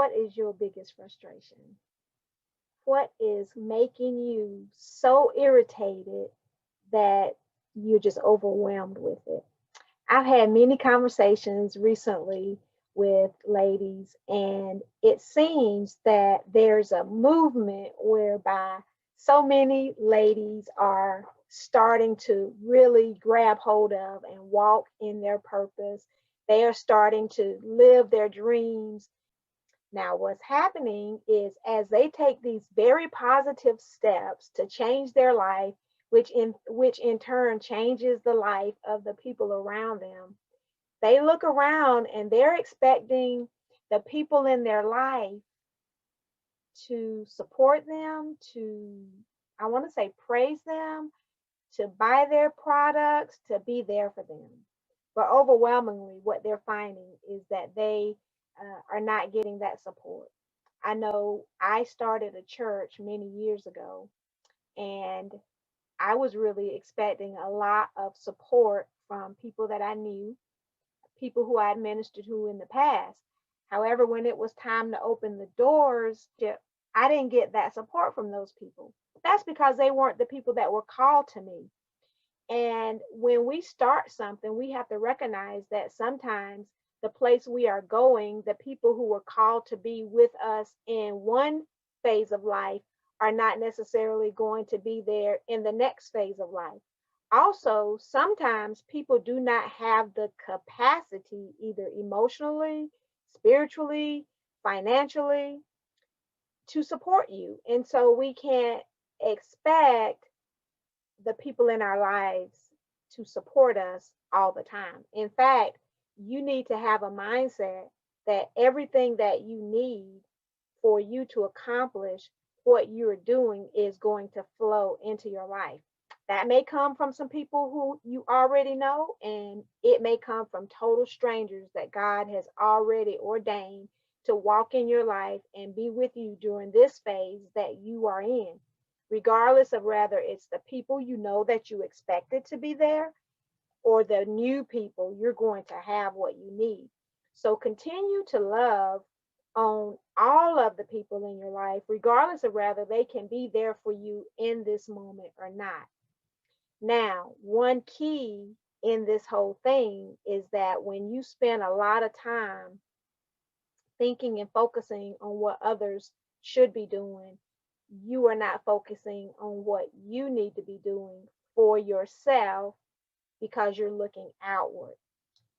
What is your biggest frustration? What is making you so irritated that you're just overwhelmed with it? I've had many conversations recently with ladies, and it seems that there's a movement whereby so many ladies are starting to really grab hold of and walk in their purpose. They are starting to live their dreams. Now, what's happening is as they take these very positive steps to change their life, which in turn changes the life of the people around them, they look around and they're expecting the people in their life to support them, to, I want to say, praise them, to buy their products, to be there for them. But overwhelmingly, what they're finding is that they are not getting that support. I know I started a church many years ago, and I was really expecting a lot of support from people that I knew, people who I had ministered to in the past. However, when it was time to open the doors, I didn't get that support from those people. That's because they weren't the people that were called to me. And when we start something, we have to recognize that sometimes the place we are going, the people who were called to be with us in one phase of life are not necessarily going to be there in the next phase of life. Also, sometimes people do not have the capacity, either emotionally, spiritually, financially, to support you. And so we can't expect the people in our lives to support us all the time. In fact, you need to have a mindset that everything that you need for you to accomplish what you're doing is going to flow into your life. That may come from some people who you already know, and it may come from total strangers that God has already ordained to walk in your life and be with you during this phase that you are in, regardless of whether it's the people you know that you expected to be there or the new people. You're going to have what you need. So continue to love on all of the people in your life, regardless of whether they can be there for you in this moment or not. Now, one key in this whole thing is that when you spend a lot of time thinking and focusing on what others should be doing, you are not focusing on what you need to be doing for yourself because you're looking outward.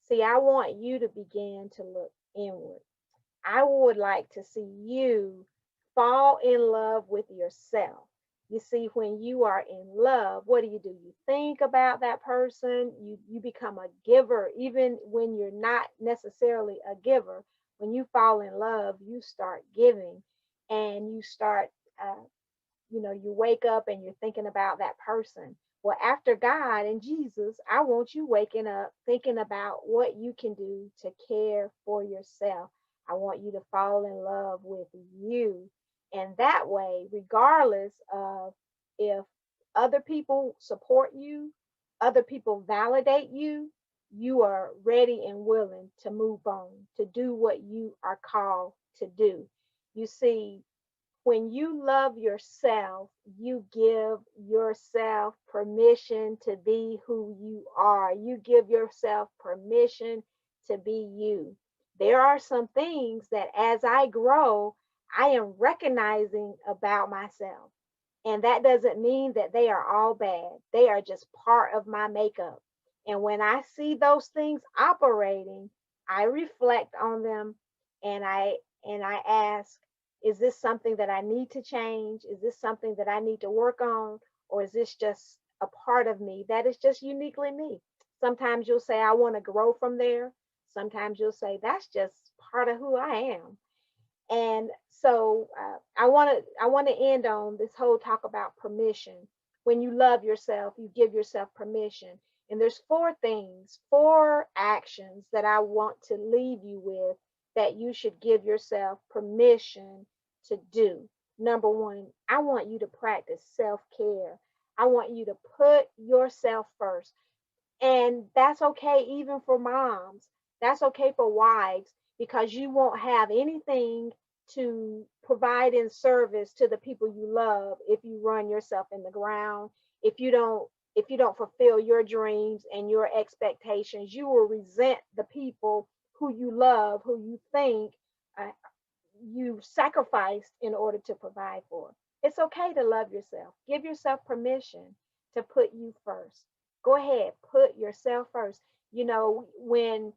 See, I want you to begin to look inward. I would like to see you fall in love with yourself. You see, when you are in love, what do? You think about that person. You become a giver, even when you're not necessarily a giver. When you fall in love, you start giving, and you start uh, you wake up and you're thinking about that person. Well, after God and Jesus, I want you waking up thinking about what you can do to care for yourself. I want you to fall in love with you. And that way, regardless of if other people support you, other people validate you, you are ready and willing to move on, to do what you are called to do. You see, when you love yourself, you give yourself permission to be who you are. You give yourself permission to be you. There are some things that as I grow, I am recognizing about myself. And that doesn't mean that they are all bad. They are just part of my makeup. And when I see those things operating, I reflect on them, and I ask, is this something that I need to change? Is this something that I need to work on? Or is this just a part of me that is just uniquely me? Sometimes you'll say, I want to grow from there. Sometimes you'll say, that's just part of who I am. And so I want to end on this whole talk about permission. When you love yourself, you give yourself permission. And there's four things, four actions that I want to leave you with that you should give yourself permission to do. Number one, I want you to practice self-care. I want you to put yourself first. And that's okay even for moms. That's okay for wives, because you won't have anything to provide in service to the people you love if you run yourself in the ground, if you don't fulfill your dreams and your expectations. You will resent the people who you love, who you think uh, you sacrificed in order to provide for. It's okay to love yourself. Give yourself permission to put you first. Go ahead, put yourself first. You know, when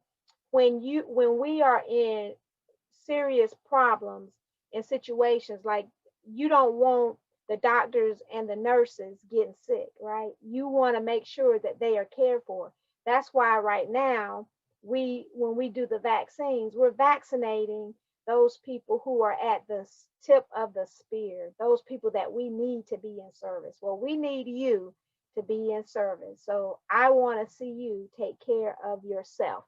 we are in serious problems and situations, like, you don't want the doctors and the nurses getting sick, right? You want to make sure that they are cared for. That's why right now, when we do the vaccines, we're vaccinating those people who are at the tip of the spear, those people that we need to be in service. Well, we need you to be in service. So I want to see you take care of yourself.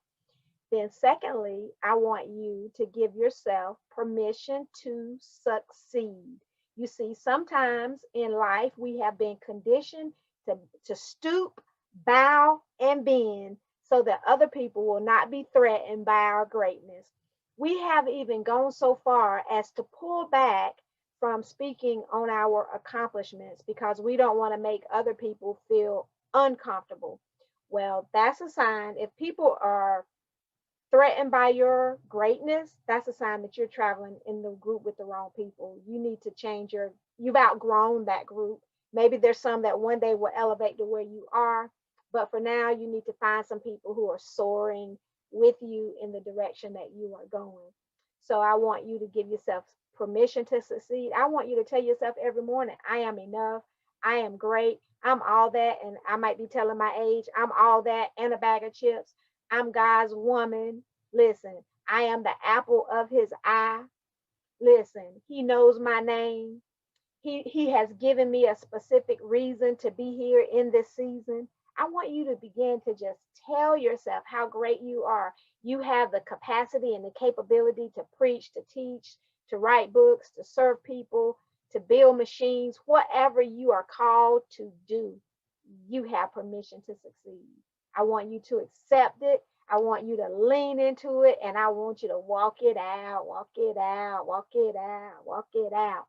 Then, secondly, I want you to give yourself permission to succeed. You see, sometimes in life we have been conditioned to stoop, bow, and bend so that other people will not be threatened by our greatness. We have even gone so far as to pull back from speaking on our accomplishments because we don't want to make other people feel uncomfortable. Well, that's a sign. If people are threatened by your greatness, that's a sign that you're traveling in the group with the wrong people. You need to change you've outgrown that group. Maybe there's some that one day will elevate to where you are, but for now, you need to find some people who are soaring with you in the direction that you are going. So I want you to give yourself permission to succeed. I want you to tell yourself every morning, I am enough. I am great. I'm all that. And I might be telling my age, I'm all that and a bag of chips. I'm God's woman. Listen, I am the apple of his eye. Listen, he knows my name. He has given me a specific reason to be here in this season. I want you to begin to just tell yourself how great you are. You have the capacity and the capability to preach, to teach, to write books, to serve people, to build machines, whatever you are called to do, you have permission to succeed. I want you to accept it. I want you to lean into it, and I want you to walk it out, walk it out, walk it out, walk it out.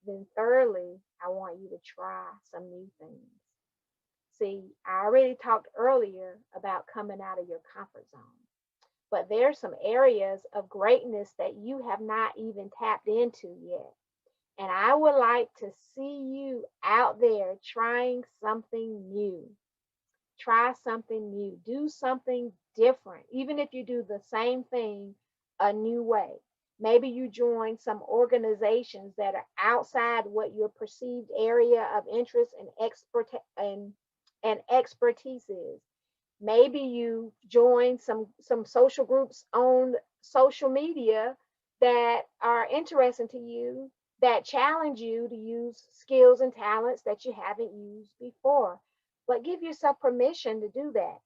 Then thirdly, I want you to try some new things. See, I already talked earlier about coming out of your comfort zone, but there's some areas of greatness that you have not even tapped into yet. And I would like to see you out there trying something new. Try something new. Do something different. Even if you do the same thing a new way. Maybe you join some organizations that are outside what your perceived area of interest and expertise is. Maybe you join some social groups on social media that are interesting to you, that challenge you to use skills and talents that you haven't used before. But give yourself permission to do that.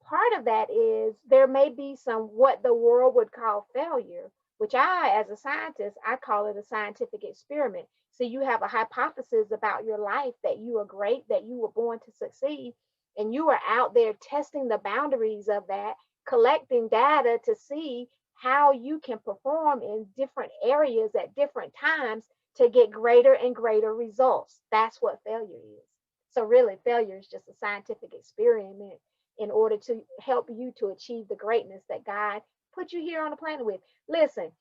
Part of that is there may be some what the world would call failure, which I, as a scientist, I call it a scientific experiment. So you have a hypothesis about your life that you are great, that you were born to succeed, and you are out there testing the boundaries of that, collecting data to see how you can perform in different areas at different times to get greater and greater results. That's what failure is. So really, failure is just a scientific experiment in order to help you to achieve the greatness that God put you here on the planet with. Listen,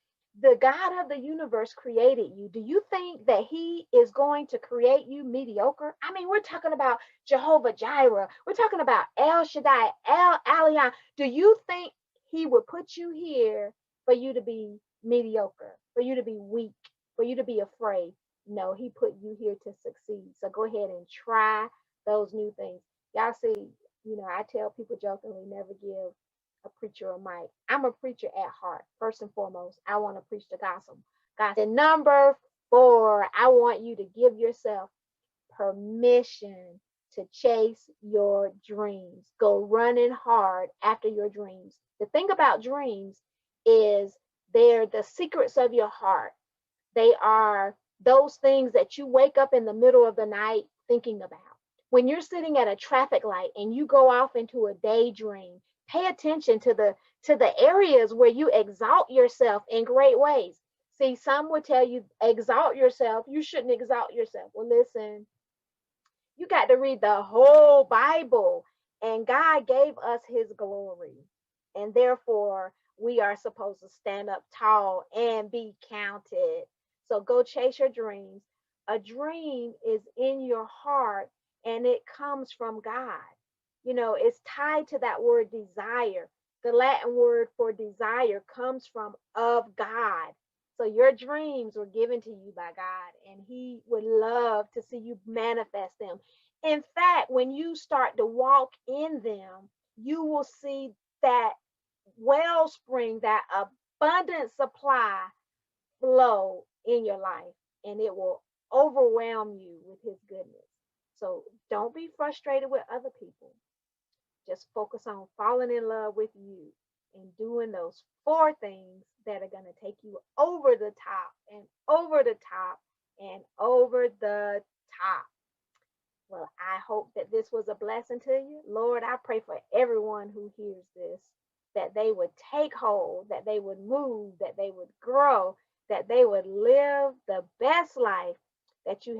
the God of the universe created you. Do you think that he is going to create you mediocre? I mean, we're talking about Jehovah Jireh. We're talking about El Shaddai, El Elyon. Do you think he would put you here for you to be mediocre, for you to be weak, for you to be afraid? No, he put you here to succeed. So go ahead and try those new things. Y'all see, I tell people jokingly, never give a preacher a mic. I'm a preacher at heart. First and foremost, I want to preach the gospel. God said, number 4, I want you to give yourself permission to chase your dreams. Go running hard after your dreams. The thing about dreams is they're the secrets of your heart. They are those things that you wake up in the middle of the night thinking about. When you're sitting at a traffic light and you go off into a daydream, pay attention to the areas where you exalt yourself in great ways. See, some would tell you, exalt yourself. You shouldn't exalt yourself. Well, listen, you got to read the whole Bible, and God gave us his glory. And therefore, we are supposed to stand up tall and be counted. So go chase your dreams. A dream is in your heart and it comes from God. It's tied to that word desire. The Latin word for desire comes from of God. So your dreams were given to you by God, and He would love to see you manifest them. In fact, when you start to walk in them, you will see that wellspring, that abundant supply flow in your life, and it will overwhelm you with His goodness. So don't be frustrated with other people. Just focus on falling in love with you and doing those four things that are going to take you over the top and over the top and over the top. Well, I hope that this was a blessing to you. Lord, I pray for everyone who hears this, that they would take hold, that they would move, that they would grow, that they would live the best life that you